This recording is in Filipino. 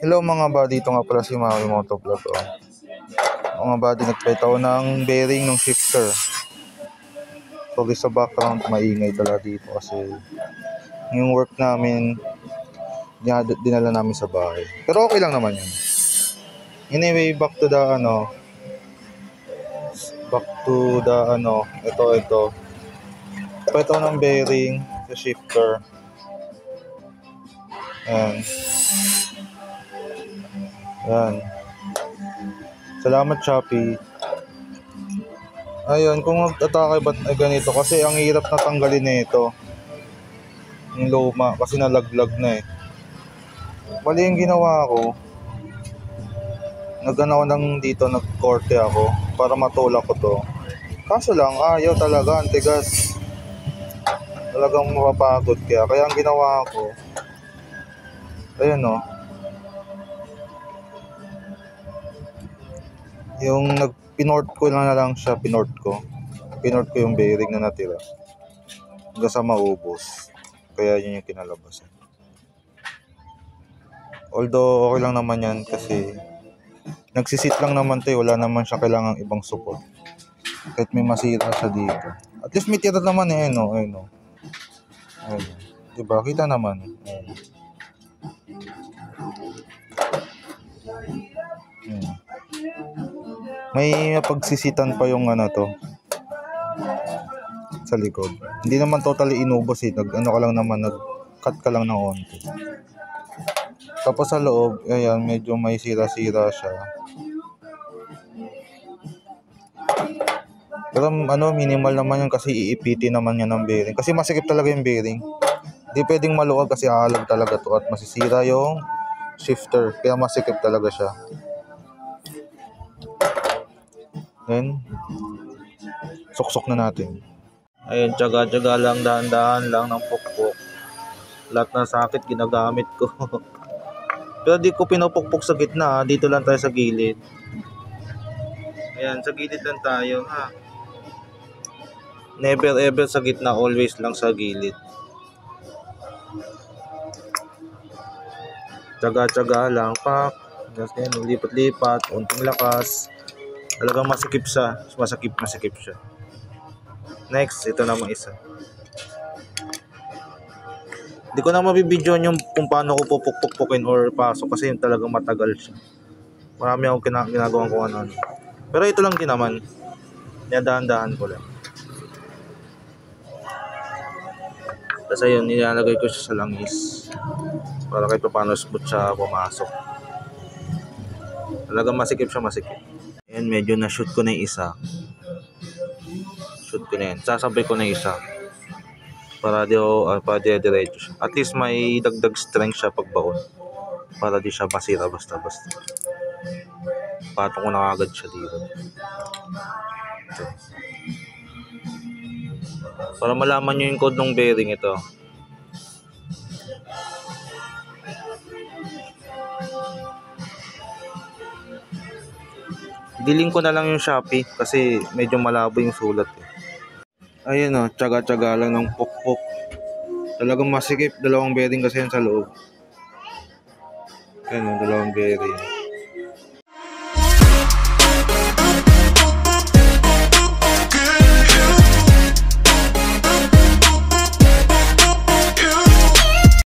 Hello mga buddy, ito nga pala si Maui Motovlog. Mga buddy, nagpalit ako ng bearing ng shifter. Sorry sa background, maingay talaga dito kasi yung work namin dinala namin sa bahay. Pero okay lang naman yun. Anyway, back to the ito. Nagpalit ako ng bearing sa shifter. Yan. Salamat Shopee. Ayun, kung mag-atake ba't ganito kasi ang hirap na tanggalin nito. Yung luma kasi nalaglag na eh. Bali yung ginawa ko, nagkorte ako para matulak ko to. Kaso lang, ayaw talaga, ang tigas. Talagang mapapagod kaya ang ginawa ko, ayun o. Yung pinort ko siya, pinort ko yung bearing na natira hanggang sa maubos, kaya yun yung kinalabasan. Although okay lang naman yan kasi nagsisit lang naman tayo, wala naman siya kailangang ibang support kahit may masira siya dito. At least may tira naman eh, ayun. Diba, kita naman may pagsisitan pa yung sa likod. Hindi naman totally inubos eh. Nag-cut ka lang ng onti. Tapos sa loob, ayan, medyo may sira-sira siya. Pero minimal naman yan kasi iipitin naman yan ng bearing. Kasi masikip talaga yung bearing. Hindi pwedeng maluwag kasi halag talaga to at masisira yung shifter. Kaya masikip talaga siya. Then, suksok na natin. Ayun, tsaga-tsaga lang, dahan-dahan lang ng pukpok. Lahat ng sakit ginagamit ko. Pero di ko pinupukpok sa gitna, dito lang tayo sa gilid. Ayan, sa gilid lang tayo ha. Never ever sa gitna, always lang sa gilid. Tsaga-tsaga lang, pak. Ganyan, lipat-lipat, unting lakas. Talagang masikip siya. Next, ito namang isa. Hindi ko na mabibidyoan yung kung paano ko pupukpukin or pasok kasi talagang matagal siya. Marami akong ginagawa kung ano. Pero ito lang din naman. Dahan-dahan ko lang. Tapos ayun, nilalagay ko siya sa langis. Para kahit paano smooth siya pumasok. Talagang masikip siya. Ayan, medyo na-shoot ko na yung isa. Shoot ko na yan. Sasabay ko na isa. Para diretso siya. At least may dagdag strength siya pagbaon. Para di siya masira basta-basta. Patong ko na agad siya dito. Ito. Para malaman nyo yung code ng bearing ito. Diling ko na lang yung Shopee kasi medyo malabo yung sulat eh. Ayun o, tsaga-tsaga lang ng pukpok. Talagang masikip, dalawang bearing kasi yan sa loob. Ayun o, dalawang bearing.